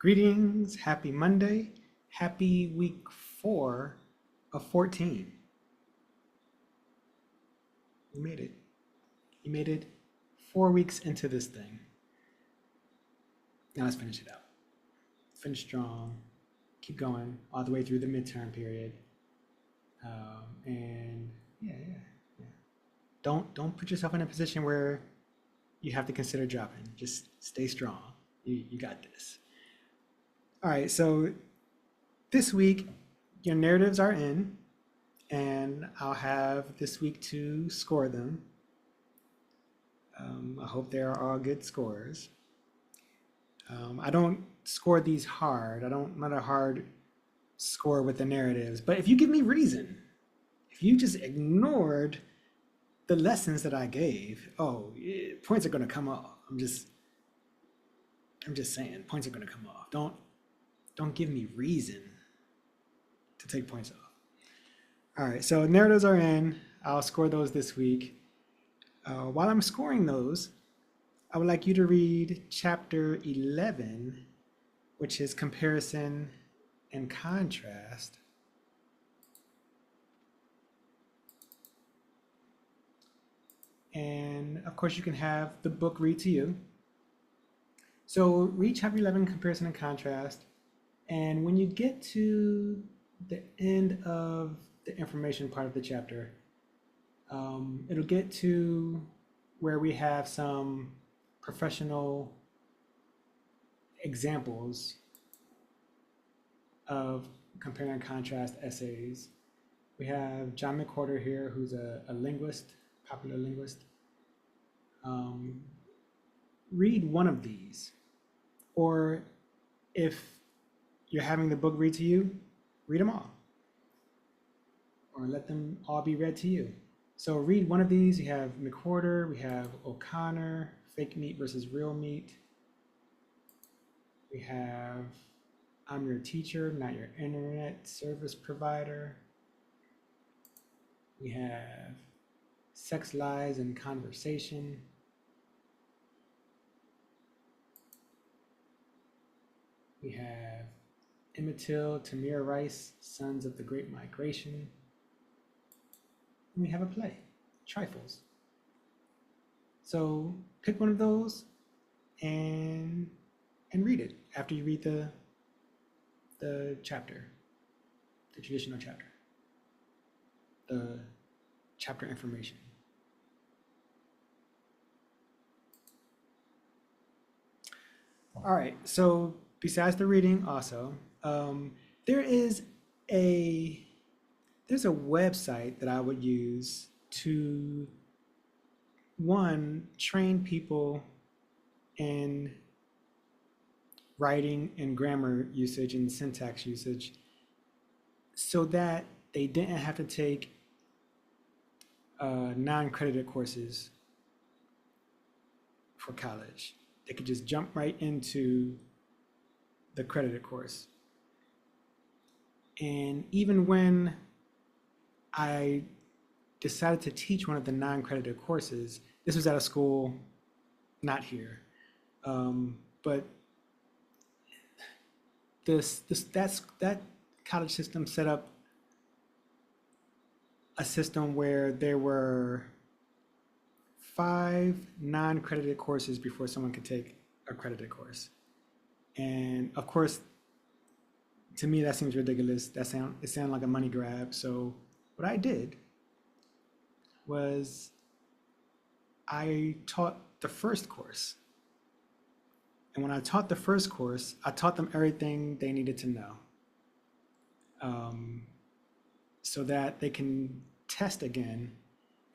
Greetings, happy Monday, happy week 4 of 14. You made it. You made it 4 weeks into this thing. Now let's finish it out. Finish strong, keep going all the way through the midterm period. And yeah. Don't put yourself in a position where you have to consider dropping. Just stay strong. You got this. All right, so this week your narratives are in, and I'll have this week to score them. I hope they are all good scores. I don't score these hard. I'm not a hard score with the narratives. But if you give me reason, if you just ignored the lessons that I gave, points are going to come off. I'm just saying, points are going to come off. Don't give me reason to take points off. All right, so narratives are in. I'll score those this week. While I'm scoring those, I would like you to read chapter 11, which is comparison and contrast. And of course, you can have the book read to you. So read chapter 11, comparison and contrast. And when you get to the end of the information part of the chapter, it'll get to where we have some professional examples of compare and contrast essays. We have John McWhorter here, who's a linguist, popular linguist. Read one of these, or if you're having the book read to you, read them all, or let them all be read to you. So read one of these. You have McWhorter, we have O'Connor, Fake Meat versus Real Meat. We have I'm Your Teacher, Not Your Internet Service Provider. We have Sex, Lies, and Conversation. We have Emmett Till, Tamir Rice, Sons of the Great Migration. And we have a play, Trifles. So pick one of those and read it after you read the chapter, the traditional chapter, the chapter information. All right, so besides the reading also, there's a website that I would use to, one, train people in writing and grammar usage and syntax usage so that they didn't have to take non-credited courses for college. They could just jump right into the credited course. And even when I decided to teach one of the non-credited courses, this was at a school not here, but that college system set up a system where there were 5 non-credited courses before someone could take a credited course. And of course, to me, that seems ridiculous. It sounded like a money grab. So what I did was I taught the first course. And when I taught the first course, I taught them everything they needed to know, so that they can test again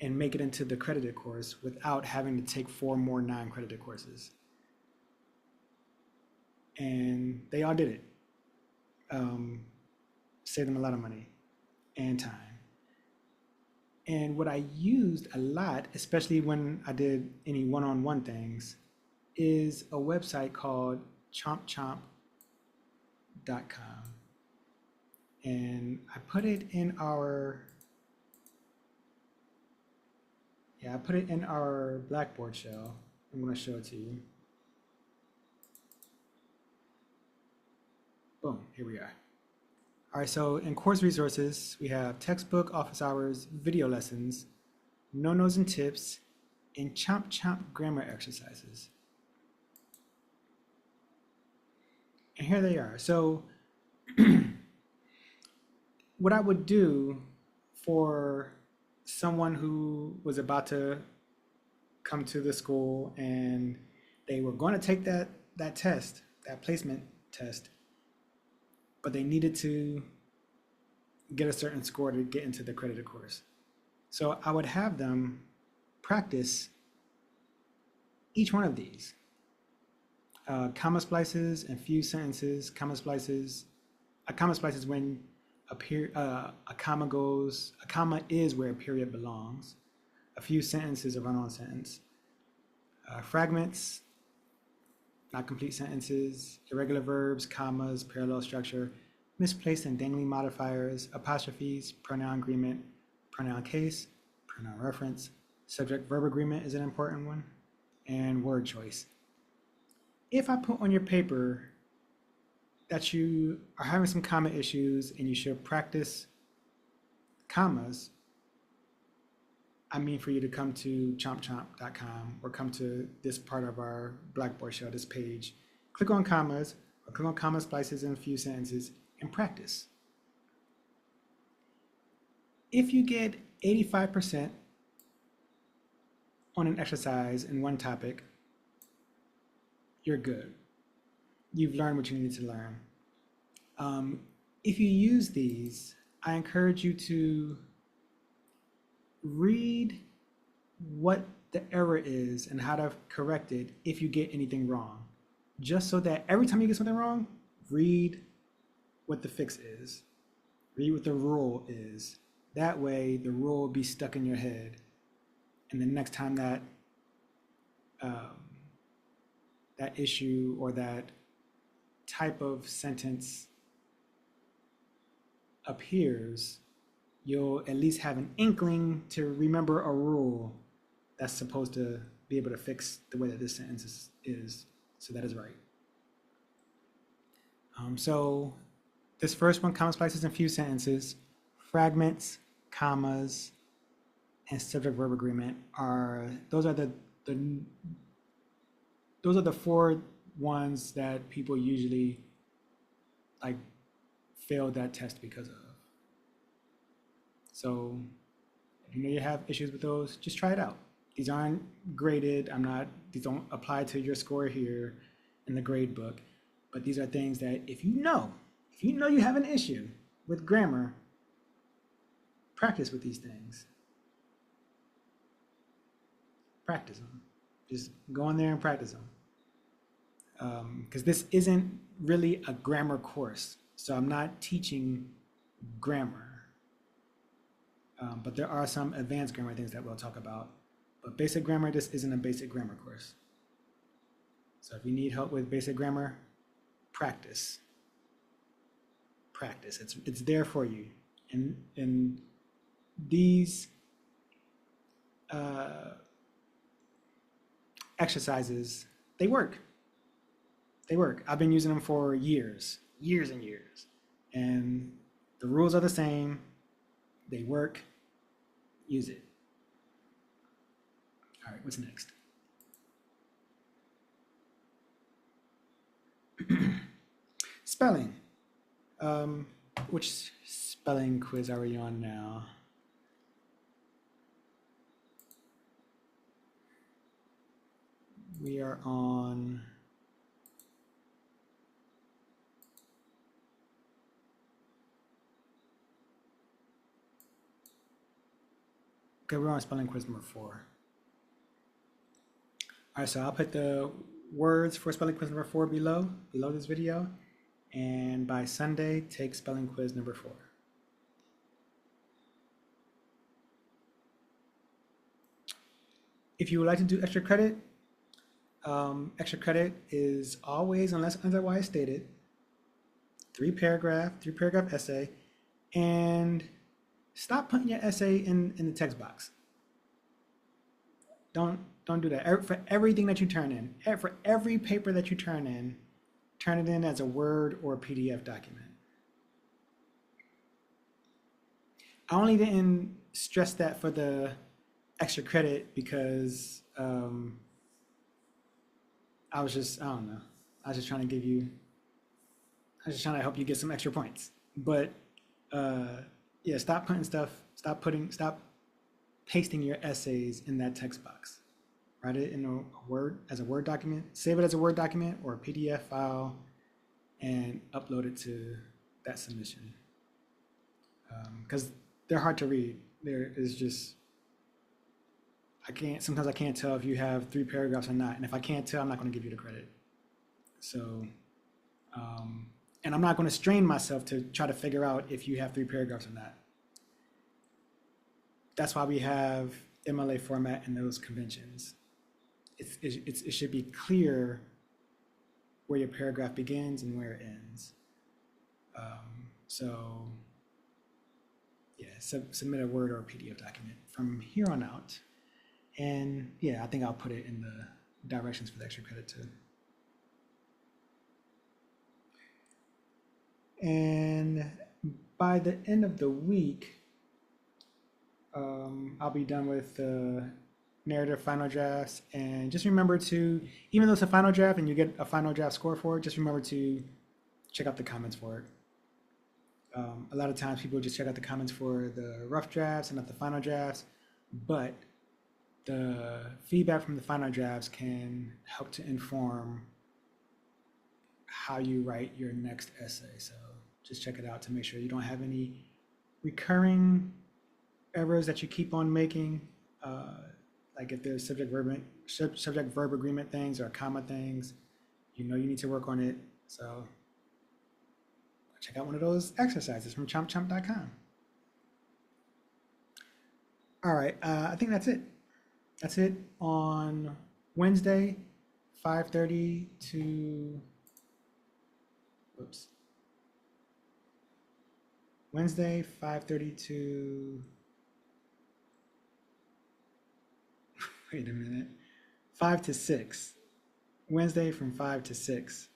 and make it into the credited course without having to take 4 more non-credited courses. And they all did it. Saved them a lot of money and time. And what I used a lot, especially when I did any one-on-one things, is a website called chompchomp.com. And I put it in our Blackboard shell. I'm going to show it to you. Boom, here we are. All right, so in course resources, we have textbook, office hours, video lessons, no-nos and tips, and chomp chomp grammar exercises. And here they are. So what I would do for someone who was about to come to the school and they were going to take that test, that placement test, but they needed to get a certain score to get into the accredited course. So I would have them practice each one of these. Comma splices and fused sentences. Comma splices. A comma splice is when a comma is where a period belongs. A fused sentence is a run-on sentence. Fragments, not complete sentences, irregular verbs, commas, parallel structure, misplaced and dangling modifiers, apostrophes, pronoun agreement, pronoun case, pronoun reference, subject-verb agreement is an important one, and word choice. If I put on your paper that you are having some comma issues and you should practice commas, I mean for you to come to chompchomp.com or come to this part of our Blackboard Shell, this page, click on commas or click on comma splices and fused sentences and practice. If you get 85% on an exercise in one topic, you're good. You've learned what you need to learn. If you use these, I encourage you to read what the error is and how to correct it if you get anything wrong. Just so that every time you get something wrong, read what the fix is. Read what the rule is. That way the rule will be stuck in your head. And the next time that that issue or that type of sentence appears, you'll at least have an inkling to remember a rule that's supposed to be able to fix the way that this sentence is, so that is right. So this first one, comma splices and fused sentences, fragments, commas, and subject-verb agreement those are the four ones that people usually like fail that test because of. So if you know you have issues with those, just try it out. These aren't graded. These don't apply to your score here in the grade book, but these are things that if you know you have an issue with grammar, practice with these things. Practice them. Just go in there and practice them. Because this isn't really a grammar course. So I'm not teaching grammar. But there are some advanced grammar things that we'll talk about. But basic grammar, this isn't a basic grammar course. So if you need help with basic grammar, practice. Practice. It's there for you. And these exercises, they work. They work. I've been using them for years and years. And the rules are the same. They work. Use it. All right, what's next? Spelling. Which spelling quiz are we on now? We are on we're on spelling quiz number 4. All right, so I'll put the words for spelling quiz number 4 below this video. And by Sunday, take spelling quiz number 4. If you would like to do extra credit is always, unless otherwise stated, 3-paragraph essay, and stop putting your essay in the text box. Don't do that. For everything that you turn in, for every paper that you turn in, turn it in as a Word or PDF document. I only didn't stress that for the extra credit because I don't know. I was just trying to give you, I was just trying to help you get some extra points. But yeah, stop stop pasting your essays in that text box. Write it in a Word as a Word document, save it as a Word document or a PDF file, and upload it to that submission. Because they're hard to read. There is just sometimes I can't tell if you have 3 paragraphs or not. And if I can't tell, I'm not going to give you the credit. So, and I'm not going to strain myself to try to figure out if you have 3 paragraphs or not. That's why we have MLA format and those conventions. It should be clear where your paragraph begins and where it ends. So yeah, submit a Word or a PDF document from here on out. And yeah, I think I'll put it in the directions for the extra credit too. And by the end of the week, I'll be done with the narrative final drafts. And just remember to, even though it's a final draft and you get a final draft score for it, just remember to check out the comments for it. A lot of times people just check out the comments for the rough drafts and not the final drafts, but the feedback from the final drafts can help to inform how you write your next essay. So just check it out to make sure you don't have any recurring errors that you keep on making. Like if there's subject verb agreement things or comma things, you know you need to work on it. So check out one of those exercises from chompchomp.com. All right, I think that's it. That's it on Wednesday, 5:30 to, Wednesday, 5:30 to, wait a minute, 5 to 6. Wednesday from 5 to 6.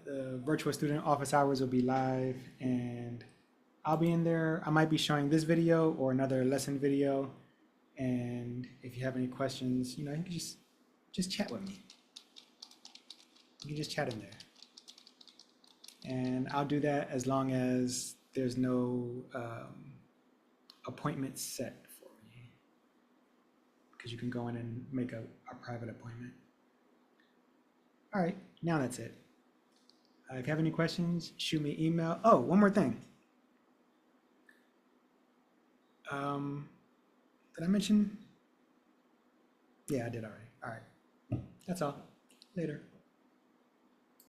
The virtual student office hours will be live and I'll be in there. I might be showing this video or another lesson video. And if you have any questions, you know, you can just chat with me. You can just chat in there. And I'll do that as long as there's no appointment set for me. Because you can go in and make a private appointment. All right, now that's it. If you have any questions, shoot me an email. Oh, one more thing. Did I mention? Yeah, I did already. All right. That's all. Later.